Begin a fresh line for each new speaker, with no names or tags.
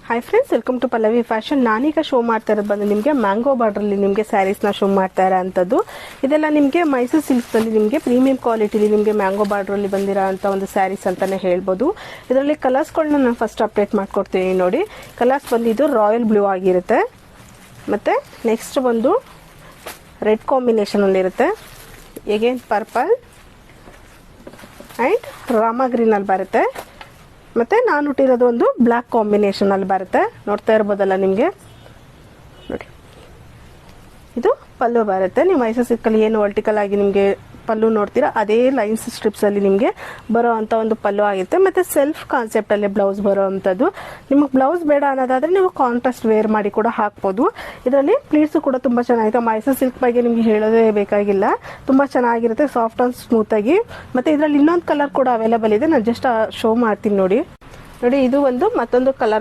Hi friends, welcome to Pallavi fashion. ನಾನೀಗ show ಮಾಡ್ತಾ ಇರೋದು ಬಂದು ನಿಮಗೆ ಮ್ಯಾಂಗೋ ಬಾರ್ಡ್ರಲ್ಲಿ ನಿಮಗೆ ಸ್ಯಾರೀಸ್ನ ಶೋ ಮಾಡ್ತಾ ಇರೋಂಥದ್ದು. ಇದೆಲ್ಲ ನಿಮಗೆ ಮೈಸೂರು ಸಿಲ್ಕ್ಸಲ್ಲಿ ನಿಮಗೆ ಪ್ರೀಮಿಯಂ ಕ್ವಾಲಿಟಿಲಿ ನಿಮಗೆ ಮ್ಯಾಂಗೋ ಬಾರ್ಡ್ರಲ್ಲಿ ಬಂದಿರೋ ಅಂಥ ಒಂದು ಸ್ಯಾರೀಸ್ ಅಂತಲೇ ಹೇಳ್ಬೋದು. ಇದರಲ್ಲಿ ಕಲರ್ಸ್ಗಳನ್ನ ನಾನು ಫಸ್ಟ್ ಅಪ್ಡೇಟ್ ಮಾಡ್ಕೊಡ್ತೀನಿ ನೋಡಿ. ಕಲರ್ಸ್ ಬಂದಿದ್ದು ರಾಯಲ್ ಬ್ಲೂ ಆಗಿರುತ್ತೆ, ಮತ್ತು ನೆಕ್ಸ್ಟ್ ಬಂದು ರೆಡ್ ಕಾಂಬಿನೇಷನಲ್ಲಿರುತ್ತೆ, ಎಗೇನ್ ಪರ್ಪಲ್ ಆ್ಯಂಡ್ ರಾಮ ಗ್ರೀನಲ್ಲಿ ಬರುತ್ತೆ. ಮತ್ತು ನಾನು ಹುಟ್ಟಿರೋದು ಒಂದು ಬ್ಲ್ಯಾಕ್ ಕಾಂಬಿನೇಷನಲ್ಲಿ ಬರುತ್ತೆ. ನೋಡ್ತಾ ಇರ್ಬೋದಲ್ಲ ನಿಮಗೆ, ನೋಡಿ ಇದು ಪಲ್ಲು ಬರುತ್ತೆ. ನೀವು ಮೈಸೂರು ಸಿಲ್ಕಲ್ಲಿ ಏನು ವರ್ಟಿಕಲ್ ಆಗಿ ನಿಮಗೆ ಪಲ್ಲು ನೋಡ್ತೀರಾ ಅದೇ ಲೈನ್ಸ್ ಸ್ಟ್ರಿಪ್ಸಲ್ಲಿ ನಿಮಗೆ ಬರೋ ಅಂಥ ಒಂದು ಪಲ್ಲು ಆಗಿರುತ್ತೆ. ಮತ್ತು ಸೆಲ್ಫ್ ಕಾನ್ಸೆಪ್ಟಲ್ಲಿ ಬ್ಲೌಸ್ ಬರೋ ಅಂಥದ್ದು. ನಿಮಗೆ ಬ್ಲೌಸ್ ಬೇಡ ಅನ್ನೋದಾದರೆ ನೀವು ಕಾಂಟ್ರಾಸ್ಟ್ ವೇರ್ ಮಾಡಿ ಕೂಡ ಹಾಕ್ಬೋದು. ಇದರಲ್ಲಿ ಪ್ಲೀಟ್ಸು ಕೂಡ ತುಂಬ ಚೆನ್ನಾಗಿದೆ. ಮೈಸೂರು ಸಿಲ್ಕ್ ಬಗ್ಗೆ ನಿಮಗೆ ಹೇಳೋದೇ ಬೇಕಾಗಿಲ್ಲ, ತುಂಬ ಚೆನ್ನಾಗಿರುತ್ತೆ, ಸಾಫ್ಟ್ ಆ್ಯಂಡ್ ಸ್ಮೂತಾಗಿ. ಮತ್ತು ಇದರಲ್ಲಿ ಇನ್ನೊಂದು ಕಲರ್ ಕೂಡ ಅವೈಲೇಬಲ್ ಇದೆ, ನಾನು ಜಸ್ಟ್ ಶೋ ಮಾಡ್ತೀನಿ ನೋಡಿ. ಇದು ಒಂದು ಮತ್ತೊಂದು ಕಲರ್